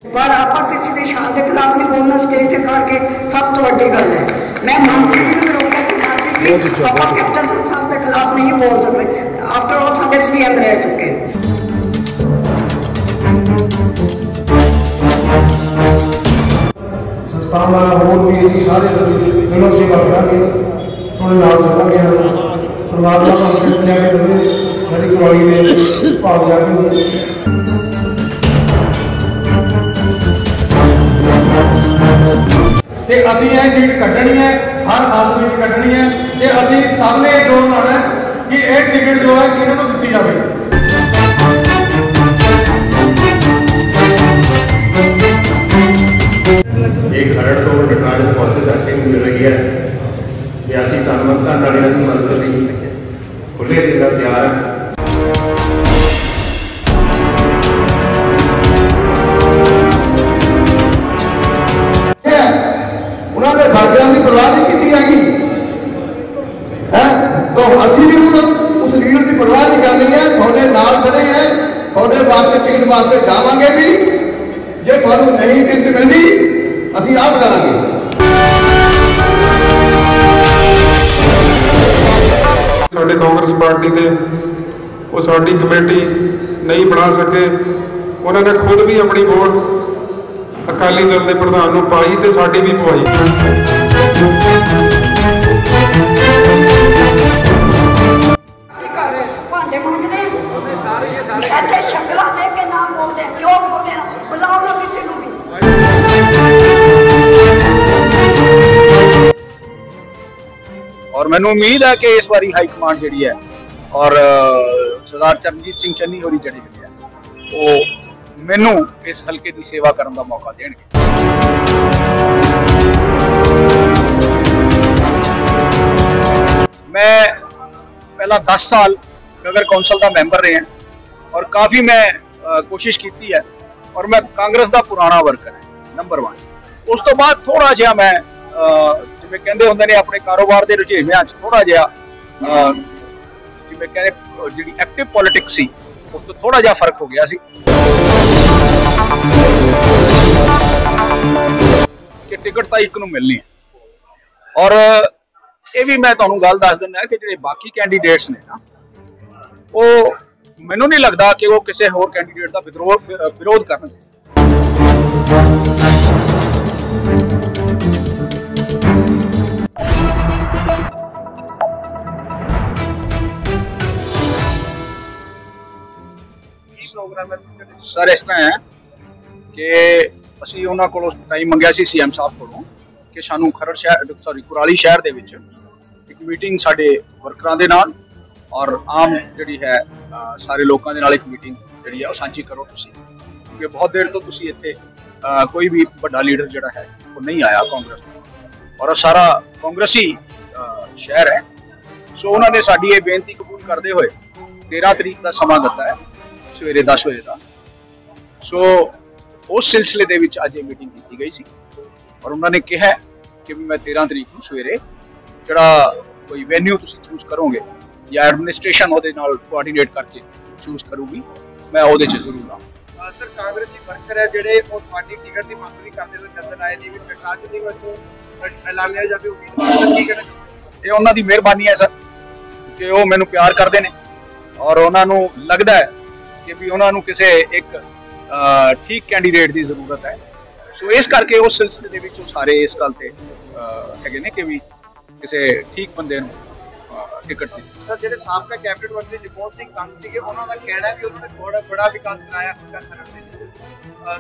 पर आप किसी की शान के खिलाफ नहीं बोलना स्टेज से करके सब तो वड्डी गल है। मैं मानसी जी ने रोका कि मानसी जी आप कैप्टन साहब के खिलाफ नहीं बोल सकते, आफ्टर ऑल साडे सीएम रह चुके। संस्थान होर भी अभी सारे दिलों सेवा करेंगे, थोड़े नाल चलेंगे। परमात्मा का लिया के देवे साड़ी कुराली में भाग जाके अभी यह सीट कटनी है, हर आदमी की कटनी है कि अभी सामने जोर लाना है कि एक टिकट जो है इन्होंने दी जाए। एक खरड़ तो नटराज बहुत अच्छी मिल रही है कि असं तनमनता की मदद नहीं सके, खुले दिल का तैयार है। उन्होंने भाग्यों की परवाह नहीं की जाएगी है, तो असं भी उस लीडर की परवाह नहीं करनी है। थोड़े नाल खड़े हैं, थोड़े वास्ते टिकट वास्ते जावांगे भी, जे थानू नहीं टिकट मिलती असीं आप करांगे। साडे कांग्रेस पार्टी दे वो साडी कमेटी नहीं बना सके, उन्होंने खुद भी अपनी वोट अकाली दल के प्रधान पाई तो साड़ी भी पवाई। और मैनू उम्मीद है कि इस बारी हाईकमान जी है और सरदार चरणजीत सिंह चन्नी होरी जड़ी है वो मैनू इस हल्के की सेवा करने का मौका देंगे। मैं पहला 10 साल नगर कौंसल का मैंबर रहा और काफ़ी मैं कोशिश की है और मैं कांग्रेस का पुराना वर्कर है नंबर 1। उस तो बाद थोड़ा जहा मैं जिमें कहते होंगे ने अपने कारोबार के रुझेवियां थोड़ा जहा जिमें कहते जी एक्टिव पॉलिटिक्स सी उस तो थोड़ा जहा फर्क हो गया सी कि टिकट तो एक नूं मिलनी है। और ये भी मैं तुहानूं गल दस दिंदा कि जिहड़े बाकी कैंडीडेट्स ने ना वो मैनूं नहीं लगता कि वो किसी होर कैंडीडेट का विरोध करनगे। सर इस तरह है कि असीं उन्हां कोलों टाइम मंगिया सी सीएम साहब कोलों कि सानूं खरड़ शहर कुराली शहर दे विच एक मीटिंग साडे वर्करां दे नाल और आम जिहड़ी है सारे लोकां दे नाल एक मीटिंग जिहड़ी है वो सांझी करो तुसीं, क्योंकि बहुत देर तो तुसीं इत्थे कोई भी बड़ा लीडर जिहड़ा है वो नहीं आया कांग्रेस दा और सारा कांग्रेसी शहर है। सो उन्होंने साडी ये बेनती कबूल करते हुए 13 तरीक का समा दिता है सवेरे 10 बजे का। सो उस सिलसिले दे विच अज मीटिंग की गई सी और उन्होंने कहा कि मैं 13 तरीक को सवेरे जड़ा कोई वेन्यू तुसीं चूज करोगे या एडमिनिस्ट्रेशन ओहदे नाल कोआर्डिनेट करके चूज करूगी, मैं ओहदे च जरूर आऊँ। सर कांग्रेस की वर्कर है जिहड़े वो पार्टी टिकट की मंग भी करते हुए नजर आए ने, भी सरकार जी को ऐलानिया जावे उम्मीदवार की कहना ये उन्हां दी मेहरबानी है सर कि वो मैनूं प्यार करते हैं और उन्हां नूं लगदा है कि भी उन्हां नूं किसी एक ठीक कैंडीडेट की जरूरत है। सो इस करके उस सिलसिले दे विच सारे इस गल ते हैगे ने कि भी किसी ठीक बंदे टिकट दी। सर जिहड़े साबका कैबिनेट मंत्री जगमोहन सिंह कंग सीगे उन्हां दा कहना है कि उन्होंने बड़ा विकास कराया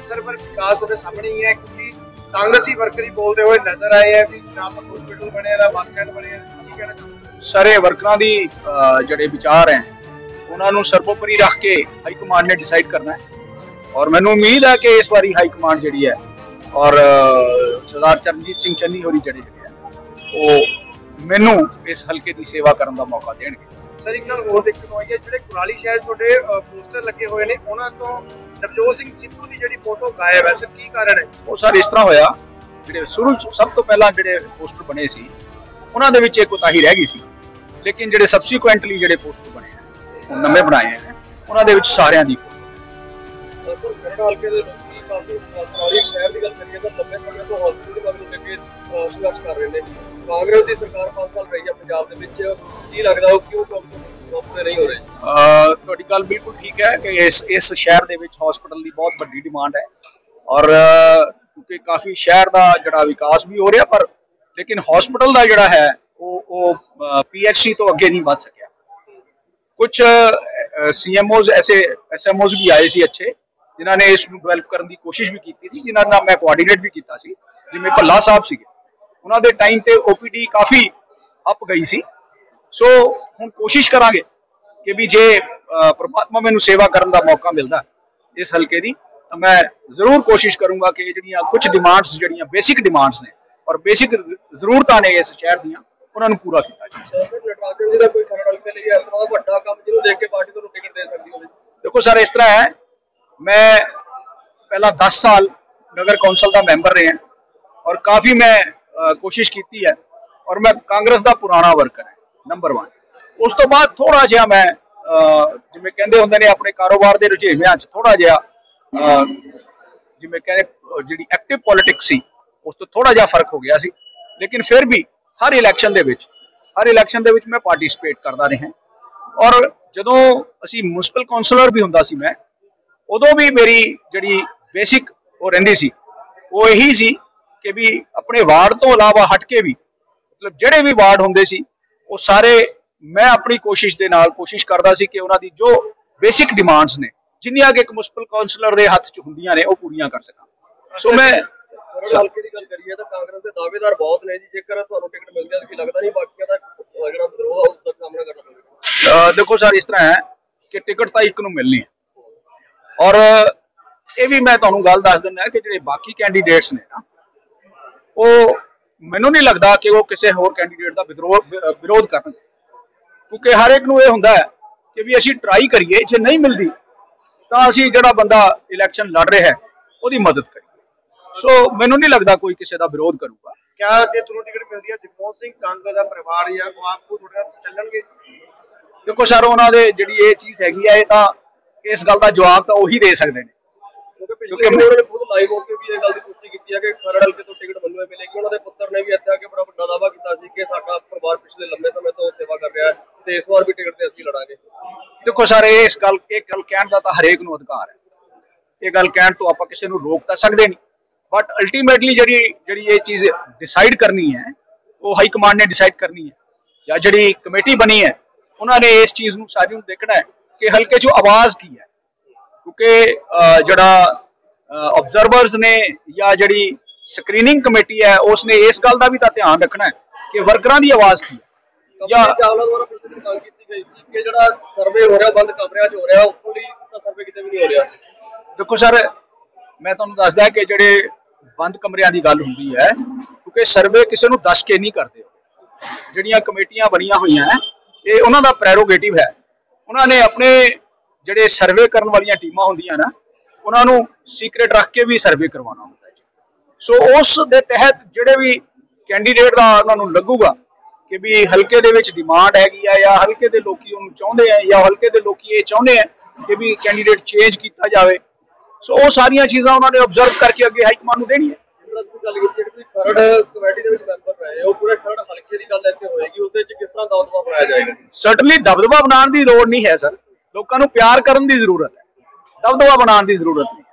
सर, पर विकास उहदे सामने ही है क्योंकि कांग्रेसी वर्कर ही बोलते हुए नजर आए हैं कि ना तो हॉस्पिटल बने ना बस स्टैंड बने। की कहना चाहते सारे वर्करां दी जिहड़े विचार हैं उन्होंने सर्वोपरि रख के हाईकमान ने डिसाइड करना है और मैनू उम्मीद है कि इस बारी हाईकमान जी है और सरदार चरणजीत सिंह चन्नी होरी जड़े वो मैनू इस हल्के की सेवा करने का मौका देंगे। सर एक गल होर देखने को आई है जिहड़े कुराली शहर थोड़े पोस्टर लगे हुए ने उन्हां तो नवजोत सिंह सिद्धू की जिहड़ी फोटो गायब है, सर की कारण है? वो सर इस तरह होया जिहड़े शुरू सब तो पहला जिहड़े पोस्टर बने सी उन्हां दे विच एक कोताही रह गई सी, लेकिन जिहड़े सबसीक्वेंटली जिहड़े पोस्टर बने हैं नवे बनाए हैं उन्हां दे विच सारियां दी काफी पुरानी शहर की गल करिए तो लंबे समय तो हॉस्पिटल के बदल के संघर्ष कर रहे हैं। कांग्रेस की सरकार 5 साल रही है पंजाब के विच, की लगदा क्यों पूरे नहीं हो रहे? ਤੁਹਾਡੀ ਗੱਲ ਬਿਲਕੁਲ ਠੀਕ ਹੈ ਕਿ ਇਸ ਸ਼ਹਿਰ ਦੇ ਵਿੱਚ ਹਸਪੀਟਲ ਦੀ ਬਹੁਤ ਵੱਡੀ ਡਿਮਾਂਡ ਹੈ ਔਰ ਕਿਉਂਕਿ ਕਾਫੀ ਸ਼ਹਿਰ ਦਾ ਜਿਹੜਾ ਵਿਕਾਸ ਵੀ ਹੋ ਰਿਹਾ ਪਰ ਲੇਕਿਨ ਹਸਪੀਟਲ ਦਾ ਜਿਹੜਾ ਹੈ ਉਹ PHC ਤੋਂ ਅੱਗੇ ਨਹੀਂ ਵੱਧ ਸਕਿਆ। कुछ CMOs ऐसे SMOs भी आए सी अच्छे जिन्होंने इसको डेवलप करने की कोशिश भी की थी, जिन्होंने मैं कोआर्डीनेट भी किया सी, जिवें भल्ला साहब सीगे उन्होंने टाइम ते OPD काफ़ी अप गई सी। सो हुण कोशिश करांगे कि भी जे परमात्मा मैनूं सेवा करने का मौका मिलता इस हल्के की तो मैं जरूर कोशिश करूँगा कि जिहड़ियां कुछ डिमांड्स जिहड़ियां बेसिक डिमांड्स ने और बेसिक जरूरतां ने इस शहर दीयां उन्होंने पूरा किया जाए। देखो सर इस तरह है, मैं पहला 10 साल नगर कौंसल का मैंबर रहा और काफ़ी मैं कोशिश की है और मैं कांग्रेस का पुराना वर्कर है नंबर 1। उस तो बाद थोड़ा जिहा मैं जिवें कहंदे हुंदे ने अपने कारोबार के रुझेवियां थोड़ा जिहा जिवें कहंदे जिहड़ी एक्टिव पॉलिटिक्स सी उस तो थोड़ा जिहा फर्क हो गया सी, लेकिन फिर भी हर इलैक्शन दे विच मैं पार्टिसिपेट करता रहा और जदों असी म्यूनसिपल कौंसलर भी हुंदा सी मैं उदों भी मेरी जिहड़ी बेसिक वो रहिंदी सी वो यही सी कि भी अपने वार्ड तो इलावा हट के भी मतलब जिहड़े भी वार्ड हुंदे सी वो सारे मैं अपनी कोशिश दे नाल कोशिश करदा सी कि उन्हां दी जो बेसिक डिमांड्स ने जिन्नियां कि एक म्यूनसिपल कौंसलर दे हत्थ च हुंदियां ने वो पूरीआं कर सकां। सो मैं हल्के की गल करिए तो कांग्रेस के दावेदार बहुत ने जी, जेकर तुहानूं टिकट मिलदी है कि लगदा नहीं बाकियां दा जिहड़ा विद्रोह है उसका सामना करना पवेगा? देखो सर इस तरह है कि टिकट तो एक नूं मिलनी है और ये भी मैं तुहानूं गल दस दिंदा कि जिहड़े बाकी कैंडीडेट्स ने ना वो मैनूं नहीं लगता कि वो किसी होर कैंडीडेट का विरोध करन, क्योंकि हर एक नूं ये हुंदा है कि भी असीं ट्राई करिए, जे नहीं मिलती तो असीं जिहड़ा बंदा इलैक्शन लड़ रहा है उसदी मदद करिए। सो मैनूं नहीं लगता कोई किसी का विरोध करूगा। क्या जे तुहानूं टिकट मिलदी है जगमोहन सिंह कंग दा परिवार या वो आपको थोड़ा चलणगे? देखो सर उन्होंने जिहड़ी ये चीज़ हैगी है तो इस गल का जवाब तो वही दे सकते हैं, क्योंकि उन्होंने खुद लाइव होकर भी ये गल की पुष्टि की है कि खरड़ हल्के तो टिकट मन्नू मिलेगी। उन्होंने पुत्र ने भी इत्थे आके बड़ा वड्डा दावा किया कि साडा परिवार पिछले लंबे समय तो सेवा कर रहा है तो इस बार भी टिकट ते असीं लड़ांगे। देखो सर इस गल कहण दा तां हरेक नूं अधिकार है, ये गल कहण तो आपां किसी नूं रोक तां सकदे नहीं, बट अल्टीमेटली जिहड़ी ये चीज़ डिसाइड करनी है वो हाई कमांड ने डिसाइड करनी है या जिहड़ी कमेटी बनी है उन्होंने इस चीज़ नूं सारी नूं देखना है कि हल्के चों आवाज़ की है, क्योंकि जिहड़ा ऑब्जर्वर्स ने या जिहड़ी स्क्रीनिंग कमेटी है उसने इस गल का भी तो ध्यान रखना है कि वर्करां दी आवाज़ की है। या चावला द्वारा पिछले दिन गल की गई सी कि जिहड़ा सर्वे हो रहा बंद कमरिਆਂ 'ਚ हो रहा उपरली तां सर्वे किते भी नहीं हो रहा। देखो सर मैं तुहानूं दसदा कि जिहड़े बंद कमरिਆਂ ਦੀ गल हुंदी है क्योंकि सर्वे किसी नूं दस के नहीं करते, जिहड़ियां कमेटियां बनियां होईयां है ये उन्हां दा प्रेरोगेटिव है, उन्होंने अपने जिहड़े सर्वे करन वालियां टीमां हुंदियां ना उन्हां नूं सीक्रेट रख के भी सर्वे करवाना हुंदा है। सो उस दे तहत जिहड़े भी कैंडीडेट दा उन्हां नूं लगूगा कि भी हल्के दे विच डिमांड हैगी है या हल्के दे लोकी उहनूं चाहुंदे हैं या हल्के दे लोकी ये चाहुंदे हैं कि भी कैंडीडेट चेंज किया जाए, सो वो सारियां चीज़ां उन्होंने ऑब्जर्व करके अगे हाईकमान नूं देनी है। खरड़ कमेटी दे विच मैंबर रहे हो, पूरे खरड़ हल्के दी गल इत्थे होएगी, उसदे विच किस तरह दबदबा बनाया जाएगा? सर्टनली दबदबा बनाने की लोड़ नहीं है सर, लोगों को प्यार करने की जरूरत है, दबदबा बनाने की जरूरत नहीं,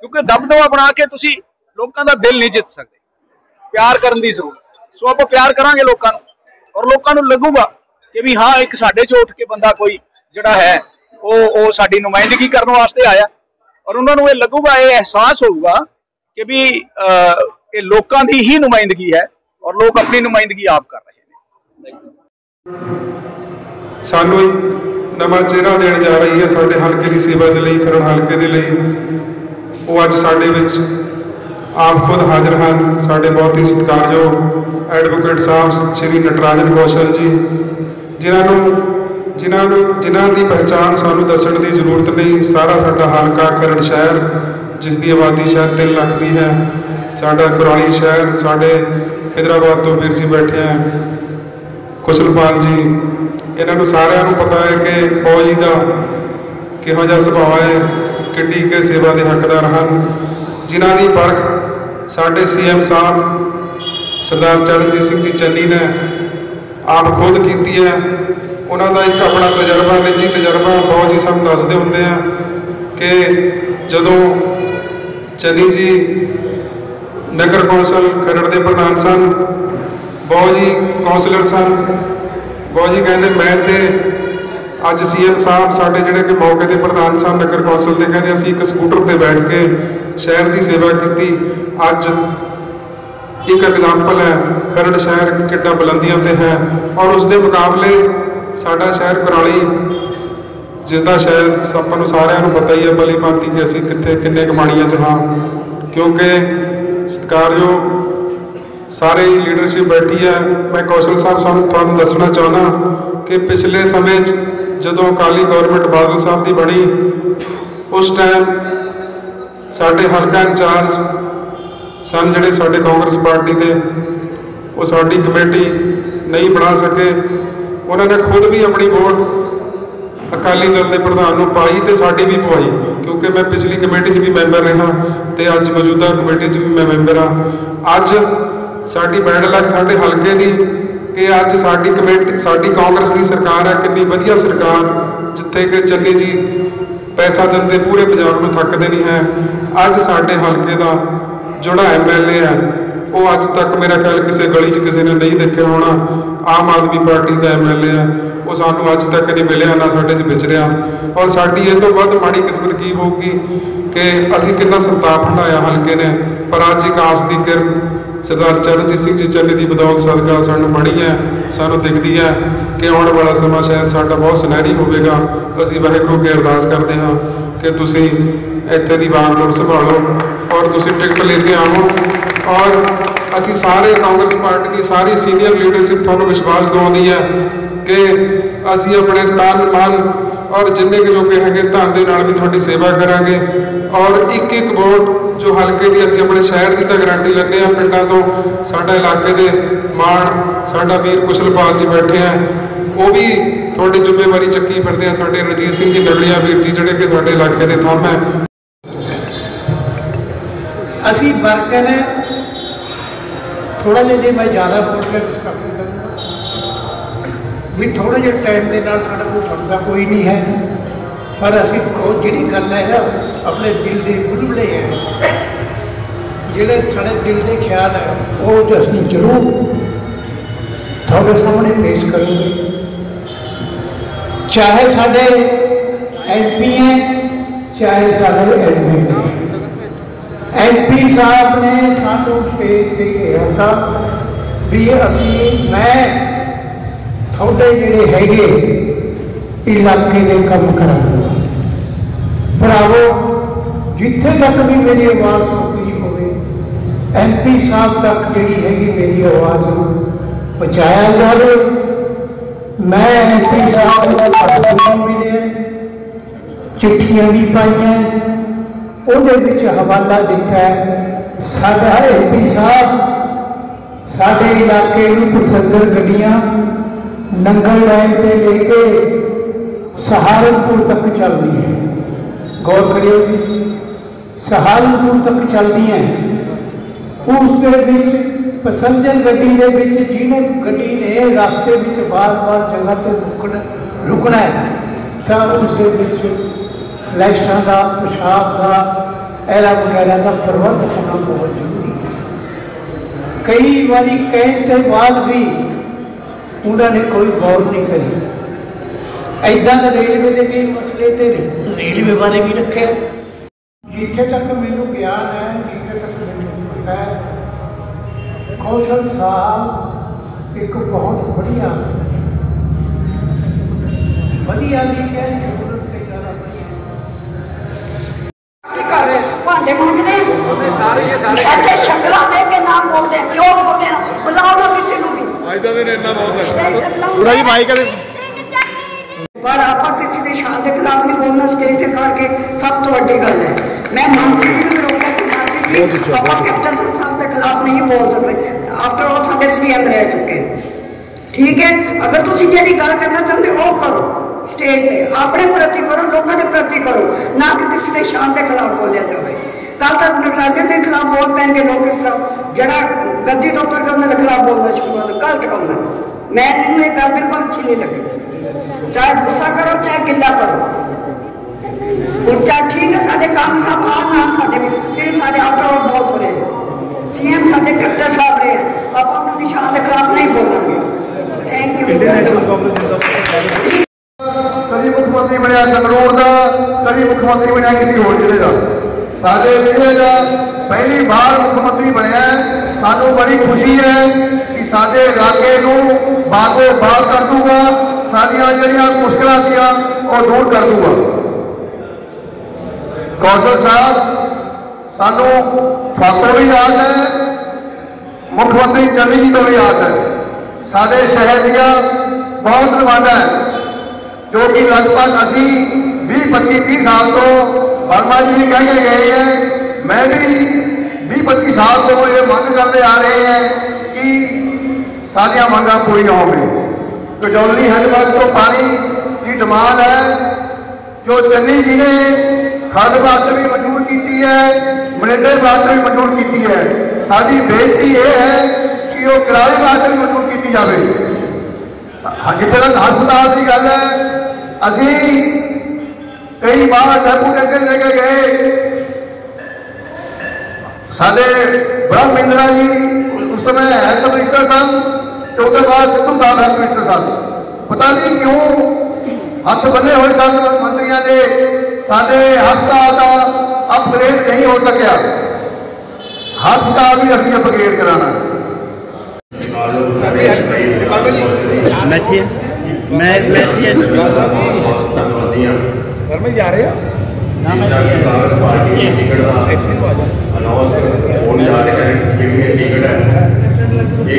क्योंकि दबदबा बना के तुसी लोगों का दिल नहीं जित सकते, प्यार करने की जरूरत। सो आप प्यार करांगे लोगों और लोगों को लगूगा कि भी हाँ एक साडे चो उठ के बंदा कोई जिहड़ा है वो साडी नुमाइंदगी करने वास्ते आया और उन्होंने ये लगूगा, ये एहसास होगा कि भी ये लोगों की ही नुमाइंदगी है और लोग अपनी नुमाइंदगी आप कर रहे हैं। सानू एक नवा चेहरा देण जा रही है साडे हल्के की सेवा के लिए, खरड़ हल्के के लिए। वो अज साडे विच आप खुद हाजिर हैं, साडे बहुत ही सत्कारयोग एडवोकेट साहब श्री नटराजन कौशल जी, जिन्हां दी पहचान सानू दसण की जरूरत नहीं। सारा साडा हलका खरड़ शहर जिसकी आबादी शायद 3 लाख की है, साडा कुराली शहर, साडे हैदराबाद तो वीर जी बैठे हैं कुशलपाल जी, इन्हों सारिਆਂ ਨੂੰ पता है कि फौज जी का किहो जिहा सुभाव है, किड्डी के सेवा के हकदार हैं। जिन्हां दी परख साडे CM साहब सरदार चरणजीत सिंह जी चन्नी ने आप खुद की है। उन्होंने एक अपना तजर्बा, निजी तजर्बा बहुत जी सानू दसदे हुंदे हैं कि जदों चन्नी जी नगर कौंसल खरड़ के प्रधान सन, बहुत जी कौंसलर सन, बहुत जी कहते मैं तो अज CM साहब साडे जिहड़े कि मौके के प्रधान सन नगर कौंसल के, कहते असीं एक स्कूटर पर बैठ के शहर की सेवा की। अज एक एग्जाम्पल है खरड़ शहर कितना बुलंदियों पर है, और उसके मुकाबले साडा शहर कुराली जिसका शायद आपको सारिਆਂ ਨੂੰ पता ही है भली भांति कि असीं कित्थे किन्ने कमाणियां च हाँ, क्योंकि सत्कारयोग सारे लीडरशिप बैठी है। मैं कौशल साहब तुहानूं दसना चाहना कि पिछले समय जदों अकाली गौरमेंट बादल साहब की बनी, उस टाइम साडे हलका इंचार्ज सन जिहड़े साडे कांग्रेस पार्टी के, वो साडी कमेटी नहीं बना सके। उन्होंने खुद भी अपनी वोट अकाली दल के प्रधान को पाई तो साड़ी भी पवाई, क्योंकि मैं पिछली कमेटी भी मैंबर रहा तो अज मौजूदा कमेटी भी मैं मैंबर हाँ। अज साड़ी बैड लक साडे हल्के की कि अज साड़ी कमेटी साड़ी कांग्रेस की सरकार है, कितनी वधिया सरकार, जिथे कि चन्नी जी पैसा देंदे पूरे पंजाब को थकते नहीं है। अज साडे हल्के का जोड़ा MLA है वो अज तक मेरा ख्याल किसी गली च किसी ने नहीं देखा होना, आम आदमी पार्टी का MLA है, वो सानू अज तक नहीं मिले ना साडे च विचरिया। और साडी ये तो वध माड़ी किस्मत की होगी कि असीं कितना संताप हंडाया हल्के ने, पर अज एक आस की किरण सरदार चरणजीत सिंह जी चन्नी की बदौलत सदका सानू बनी है, सानू दिखती है कि आने वाला समा शायद साडा बहुत सुनहरी होगा। असीं वाहिगुरू अगे अरदास करते हैं कि तुसीं इत्थे दी वागडोर संभालो और तुसीं टिकट लेके आओ, और असीं सारे कांग्रेस पार्टी की सारी सीनियर लीडरशिप तुहानूं विश्वास दिवाउंदी है कि असीं अपने तन मन और जिन्ने के जोगे है धन के नाल भी तुहाडी सेवा करांगे। और एक एक वोट जो हल्के की असीं अपने शहर की तो गारंटी लैंदे हां, पिंडां तो साडा इलाके दे मान साडा वीर कुशलपाल जी बैठे हैं, वो भी थोड़ी जिम्मेवारी चक्की फिरदे हैं। साडे रणजीत सिंह जी नगड़िया वीर जी जिहड़े कि साडे इलाके दे थंम है। असीं वर्कर थोड़ा जिहा मैं ज़्यादा बोल के गुस्ताखी करूँगा भी थोड़े जे टाइम के नाल साडा कोई बनता कोई नहीं है, पर असीं जिहड़ी गल है ना अपने दिल के बुलबुले हैं, जिहड़े साडे दिल के ख्याल है वो असीं जरूर थोड़े सामने पेश करेंगे। चाहे साडे MP हैं, चाहे साडे MLA हैं। MP साहब ने सानू स्टेज से कहा था भी असी मैं थोड़े जिहड़े हैगे इलाके के काम करांगा। भरावो जिथे तक भी मेरी आवाज़ सुनती होवे MP साहब तक जिहड़ी हैगी मेरी आवाज़ पहुँचाया जाए। मैं MP साहब को मिले, चिट्ठियां भी पाई, ਉਹਦੇ ਵਿੱਚ हवाला दिता है। साडा MP साहब साडे इलाके में पसंदर गड्डियां नंगल लाइन से लेके सहारनपुर तक चलती हैं। गौर करियो, सहारनपुर तक चलती हैं। उस पैसेंजर गड्डी के जिन्हों गड्डी ने रास्ते में बार बार जगह पर रुकना है तो उस फ्लैशा का पेशाब का एरा वगैरह का प्रबंध होना बहुत जरूरी है। कई बारी कहने के बाद भी उन्होंने कोई गौर नहीं करी। ऐदा तो रेलवे के कई मसले तो रेलवे बारे भी रखे। जिथे तक मैनू ज्ञान है, जिथे तक मैनू पता है, कौशल साहब एक बहुत बढ़िया बढ़िया भी कह जरूरत से ज़्यादा भांडे मांजते हैं सारे ऐसे शक्ल दे के नाम बोलते हैं, क्यों बोलते हैं? बुलाओ ना किसी को भी। पर आप किसी के शान के खिलाफ नहीं बोलना स्टेज से करके सब तो वड्डी गल है। मैं मानसी जी को रोका कि मानसी जी आप कैप्टन साहब के खिलाफ नहीं बोल सकते, आफ्टर ऑल साडे CM रह चुके हैं। ठीक है, अगर तुम जी गल करना चाहते हो करो स्टेज से, अपने प्रति करो, लोगों के प्रति करो, ना कि किसी के शान के खिलाफ बोलिया जाए। कल तक नटराजन के खिलाफ वोट पैन के लोग इस तरह जरा गद्दी तो उतर कर उन्होंने खिलाफ बोलना शुरू कर गलत काम है। मैं ये गल बिल्कुल अच्छी नहीं लगी। चाहे गुस्सा करो चाहे गिला करो, और चाहे ठीक है साढ़े काम साहब आन ना साढ़े जेडे साढ़े आफ्टर ऑल बहुत सुने सीएम साढ़े कैप्टन साहब रहे हैं, आप उन्होंने शान के खिलाफ नहीं बोलेंगे। Thank you. कभी मुख्यमंत्री बनया संगरूर का, कभी मुख्यमंत्री बनया किसी होर जिले का। साडे जिले का पहली बार मुख्यमंत्री बनया, सानू बड़ी खुशी है कि साडे इलाके को बागो बाग कर दूगा, सारिया जड़ियां मुश्किलां दियां और दूर कर दूगा। कौशल साहब सानू फातों भी आस है, मुख्यमंत्री चन्नी जी तो भी आस है। साडे शहर दियां बहुत डिमांडा है जो कि लगभग असी 20-25-30 साल तो वर्मा जी भी कह के गए हैं, मैं भी 20-25 साल तो ये मंग करते आ रहे हैं कि सारिया मंगा पूरी होंगे। कजौली हैंडवर्क्स तो पानी की डिमांड है जो चन्नी जी ने खड़ वास्ते भी मंजूर की है, मनिंडे वास्ते भी मंजूर की है। साड़ी बेनती यह है कि वो किराए वास्ते भी मंजूर की जाए। जिथे तक हस्पताल की गल है, असी कई बार डेपुटेशन लेके गए, साडे ब्रह्म इंदिरा जी उस समय हेल्थ मिनिस्टर सन, तो उसके बाद सिद्धू साहब हेल्थ मिनिस्टर सन। पता नहीं क्यों हथ बने हुए सन मंत्रियों के, साडे हस्पताल का अपग्रेड नहीं हो सकिया। हस्पताल भी अभी अपग्रेड कराना। जा रहे हो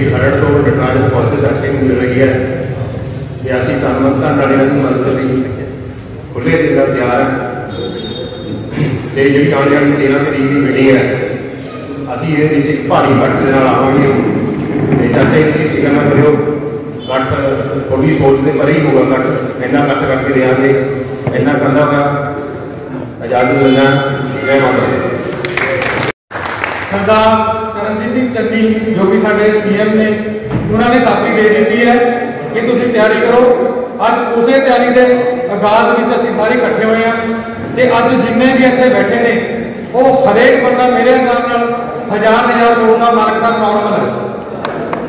खरड़ तो नटराज कौशल दर्शन मिल रही है कि असी तनमनता मदद नहीं खुले दिल का तैयार है। जी आने वाली 13 तरीक की मीटिंग है, असी ये भारी कट के आवांगे। चाचा जी फिक्र ना करो, कट थोड़ी सोच के परे ही होगा, कट इन्ना कट करके देंगे, इन्ना कहना का इजाजत लेना। जय माता दी। सरदार चरणजीत सिंह चन्नी जो कि साडे सीएम ने, उन्होंने ताकी दे दी है कि तुम तैयारी करो। अज उस तैयारी के आगाज में असीं सारे इकट्ठे हुए हैं, तो अज जिन्ने भी इतने बैठे ने वो हरेक बंदा मेरे हिसाब नाल 1000 करोड़ का मार्क का नॉर्मल है।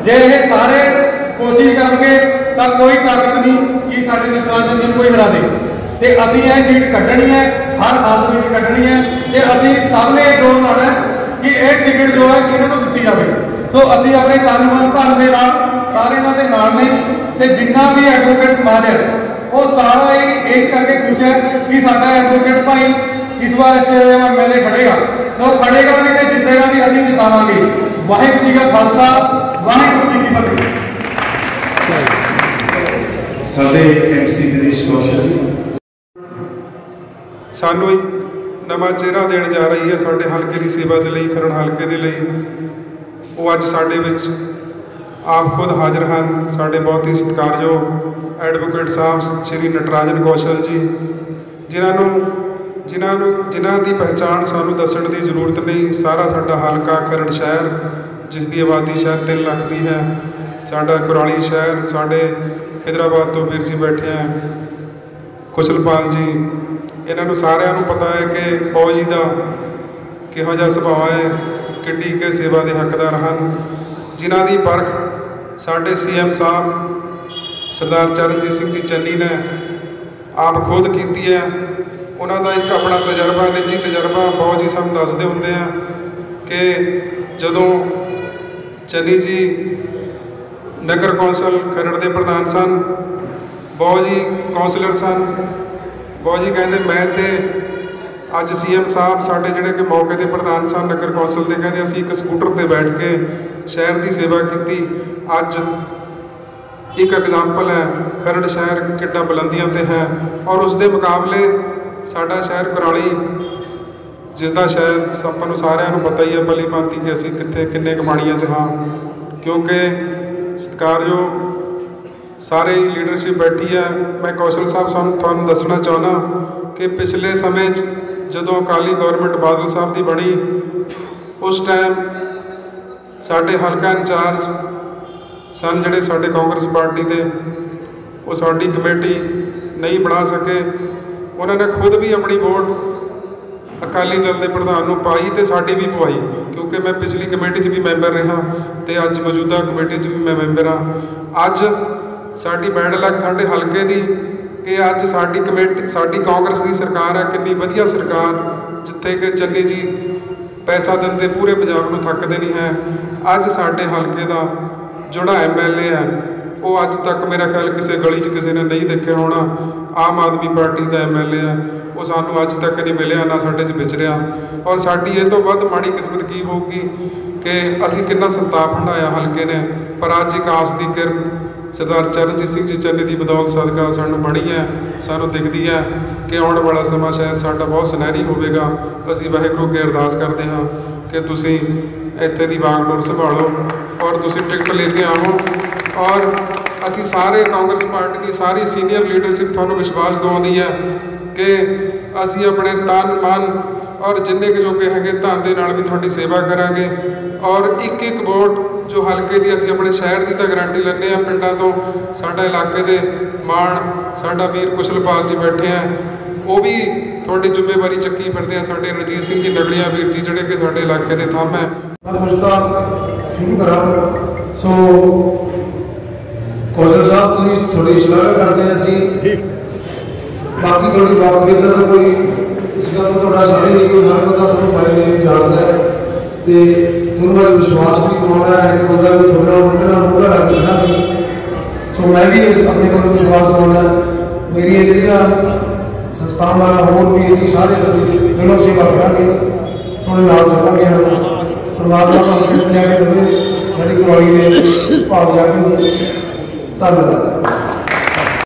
जे ये सारे कोशिश करके तो कोई ताकत नहीं कि साडे नटराजन जी कोई हरा दे। तो असीं यह सीट कड्ढनी है, हर हालत में कड्ढनी है, तो असीं सब ने जोर लाना कि यह टिकट जो है इन्होंने दी जाए। सो असीं अपने तन मन धन के सारे इन्होंने नाल ने, तो जिन्ना भी एडवोकेट समाज है वो सारा ही इस करके खुश है कि साडा एडवोकेट भाई इस बार इतने MLA खड़ेगा, तो खड़ेगा भी तो जितेगा भी, असीं जितावांगे। वाहिगुरू जी का खालसा, वाहिगुरू जी की फतेह। साडे MC दिनेश कौशल जी सानू एक नवा चेहरा देने जा रही है साडे हल्के की सेवा के लिए, खरड़ हल्के के लिए। वो अज साडे विच आप खुद हाजिर हैं, साडे बहुत ही सत्कारयोग एडवोकेट साहब श्री नटराजन कौशल जी, जिन्हों की पहचान सानू दसण की जरूरत नहीं। सारा साडा हल्का खरड़ शहर जिसकी आबादी शायद 3 लाख की है, साडा कुराली शहर, साडे हैदराबाद तो वीर जी बैठे हैं कुशलपाल जी, इन्हों सारिਆਂ ਨੂੰ पता है कि फौज जी का किहो जिहा सुभाव है, किड्डी के सेवा के हकदार हैं, जिन्हों की परख साडे CM साहब सरदार चरणजीत सिंह जी चन्नी ने आप खुद की है। उन्होंने एक अपना तजर्बा, निजी तजर्बा फौज जी सानू दसदे होंदे हैं कि जदों चन्नी जी नगर कौंसल खरड़ के प्रधान सन, फौज जी कौंसलर सन, फौज जी कहते मैं तो अज CM साहब साडे जिहड़े कि मौके के प्रधान सन नगर कौंसल के, कहते असीं एक स्कूटर पर बैठ के शहर की सेवा की। अज एक एग्जाम्पल है खरड़ शहर किड्डा बुलंदियां ते है, और उसके मुकाबले साडा शहर कुराली जिसका शायद आपां नूं सारिआं नूं पता ही है भली भांति कि असीं कित्थे किन्ने कमाणियां च हाँ, क्योंकि सत्कारयोग सारे लीडरशिप बैठी है। मैं कौशल साहब तुहानूं दसना चाहना कि पिछले समय ਜਦੋਂ ਅਕਾਲੀ ਗੌਰਮੈਂਟ ਬਾਦਲ ਸਾਹਿਬ ਦੀ ਬਣੀ ਉਸ ਟਾਈਮ ਸਾਡੇ ਹਲਕਾ ਇੰਚਾਰਜ ਸਨ ਜਿਹੜੇ ਸਾਡੇ ਕਾਂਗਰਸ ਪਾਰਟੀ ਦੇ, ਉਹ ਸਾਡੀ ਕਮੇਟੀ ਨਹੀਂ ਬਣਾ ਸਕੇ। ਉਹਨਾਂ ਨੇ ਖੁਦ ਵੀ ਆਪਣੀ ਵੋਟ ਅਕਾਲੀ ਦਲ ਦੇ ਪ੍ਰਧਾਨ ਨੂੰ ਪਾਈ ਤੇ ਸਾਡੀ ਵੀ ਪਵਾਈ, ਕਿਉਂਕਿ ਮੈਂ ਪਿਛਲੀ ਕਮੇਟੀ 'ਚ ਵੀ ਮੈਂਬਰ ਰਿਹਾ ਤੇ ਅੱਜ ਮੌਜੂਦਾ ਕਮੇਟੀ 'ਚ ਵੀ ਮੈਂ ਮੈਂਬਰ ਹਾਂ। ਅੱਜ ਸਾਡੀ ਬੈਡ ਲੱਕ ਸਾਡੇ ਹਲਕੇ ਦੀ ਕਿ ਅੱਜ ਸਾਡੀ ਕਮੇਟੀ, ਸਾਡੀ ਕਾਂਗਰਸ ਦੀ ਸਰਕਾਰ ਹੈ, ਕਿੰਨੀ ਵਧੀਆ ਸਰਕਾਰ, ਜਿੱਥੇ ਕਿ ਚੰਨੀ ਜੀ ਪੈਸਾ ਦਿੰਦੇ ਪੂਰੇ ਪੰਜਾਬ ਨੂੰ ਥੱਕਦੇ ਨਹੀਂ ਹੈ। ਅੱਜ ਸਾਡੇ ਹਲਕੇ ਦਾ ਜਿਹੜਾ MLA ਹੈ ਉਹ ਅੱਜ ਤੱਕ ਮੇਰਾ ਖਿਆਲ ਕਿਸੇ ਗਲੀ 'ਚ ਕਿਸੇ ਨੇ ਨਹੀਂ ਦੇਖਿਆ ਹੋਣਾ। ਆਮ ਆਦਮੀ ਪਾਰਟੀ ਦਾ MLA ਹੈ, ਉਹ ਸਾਨੂੰ ਅੱਜ ਤੱਕ ਨਹੀਂ ਮਿਲਿਆ, ਨਾ ਸਾਡੇ 'ਚ ਵਿਚਰਿਆ। ਔਰ ਸਾਡੀ ਇਹ ਤੋਂ ਵੱਧ ਮਾੜੀ ਕਿਸਮਤ ਕੀ ਹੋਊਗੀ ਕਿ ਅਸੀਂ ਕਿੰਨਾ ਸੰਤਾਪ ਹੰਢਾਇਆ ਹਲਕੇ ਨੇ, ਪਰ ਅੱਜ ਇੱਕ ਆਸ ਦੀ ਕਿਰਨ ਸਰਦਾਰ ਚਰਨਜੀਤ ਸਿੰਘ ਜੀ ਚੰਨੀ ਦੀ ਬਦੌਲਤ ਸਦਕਾ ਸਾਨੂੰ ਬਣੀ ਹੈ। ਸਾਨੂੰ ਦਿਖਦੀ ਹੈ ਕਿ ਆਉਣ ਵਾਲਾ ਸਮਾਂ ਸ਼ਾਇਦ ਸਾਡਾ ਬਹੁਤ ਸੁਨਹਿਰੀ ਹੋਵੇਗਾ। ਅਸੀਂ ਵਾਹਿਗੁਰੂ ਅੱਗੇ ਅਰਦਾਸ ਕਰਦੇ ਹਾਂ ਕਿ ਤੁਸੀਂ ਇੱਥੇ ਦੀ ਵਾਂਗਡੋਰ ਸੰਭਾਲੋ ਔਰ ਤੁਸੀਂ ਟਿਕਟ ਲੈ ਕੇ ਆਵੋ। ਔਰ ਅਸੀਂ ਸਾਰੇ ਕਾਂਗਰਸ ਪਾਰਟੀ ਦੀ ਸਾਰੀ ਸੀਨੀਅਰ ਲੀਡਰਸ਼ਿਪ ਤੁਹਾਨੂੰ ਵਿਸ਼ਵਾਸ ਦਿਵਾਉਂਦੀ ਹੈ ਕਿ ਅਸੀਂ ਆਪਣੇ ਤਨ ਮਨ ਔਰ ਜਿੰਨੇ ਕੁ ਜੋਗੇ ਹੈਗੇ ਧਨ ਦੇ ਨਾਲ ਵੀ ਤੁਹਾਡੀ ਸੇਵਾ ਕਰਾਂਗੇ। ਔਰ ਇੱਕ ਇੱਕ ਵੋਟ ਜੋ ਹਲਕੇ ਦੀ ਅਸੀਂ ਆਪਣੇ ਸ਼ਹਿਰ ਦੀ ਤਾਂ ਗਰੰਟੀ ਲੈਂਦੇ ਹਾਂ, ਪਿੰਡਾਂ ਤੋਂ ਸਾਡਾ ਇਲਾਕੇ ਦੇ ਮਾਣ ਸਾਡਾ ਵੀਰ ਕੁਸ਼ਲਪਾਲ ਜੀ ਬੈਠੇ ਆ, ਉਹ ਵੀ ਤੁਹਾਡੀ ਜ਼ਿੰਮੇਵਾਰੀ ਚੱਕੀ ਫਿਰਦੇ ਆ। ਸਾਡੇ ਰਣਜੀਤ ਸਿੰਘ ਜੀ ਨਗਲੀਆਂ ਵੀਰ ਜੀ ਜਿਹੜੇ ਕਿ ਸਾਡੇ ਇਲਾਕੇ ਦੇ ਥੰਮ ਹੈ। ਸ਼ੁਰੂ ਕਰਾਂ ਸੋ ਕੌਸ਼ਲ ਸਾਹਿਬ ਤੁਸੀਂ ਥੋੜੀ ਸਲਾਹ ਕਰਦੇ ਅਸੀਂ ਬਾਕੀ ਥੋੜੀ ਬਾਤ ਖੇਤਰ ਦਾ ਕੋਈ ਇਸ ਗੱਲ ਨੂੰ ਤੁਹਾਡਾ ਸਾਰੇ ਨਹੀਂ ਕੋਈ ਹਰ ਬੰਦਾ ਤੁਹਾਨੂੰ ਬਾਰੇ ਜਾਣਦਾ ਹੈ ਤੇ ਤੁਹਾਨੂੰ ਬਾਰੇ ਵਿਸ਼ਵਾਸ ਵੀ ਕਮਾਉਣਾ ਹੈ ਕਿ ਬੰਦਾ ਵੀ ਤੁਹਾਡਾ ਮੁੰਡਾ ਰੱਖ ਰਿਹਾ ਸੀ। ਸੋ ਮੈਂ ਵੀ ਆਪਣੇ ਕੋਲ ਵਿਸ਼ਵਾਸ ਕਮਾਉਣਾ, ਮੇਰੀਆਂ ਜਿਹੜੀਆਂ ਸੰਸਥਾਵਾਂ ਹੋਰ ਵੀ ਅਸੀਂ ਸਾਰੇ ਤੁਹਾਡੀ ਦਿਲੋਂ ਸੇਵਾ ਕਰਾਂਗੇ, ਤੁਹਾਡੇ ਨਾਲ ਚੱਲਾਂਗੇ। ਪਰਮਾਤਮਾ ਤੁਹਾਨੂੰ ਲਿਆ ਕੇ ਦੇਵੇ ਸਾਡੀ ਕੁਰਾਲੀ ਦੇ ਭਾਵ ਜਾਗਣ। ਧੰਨਵਾਦ।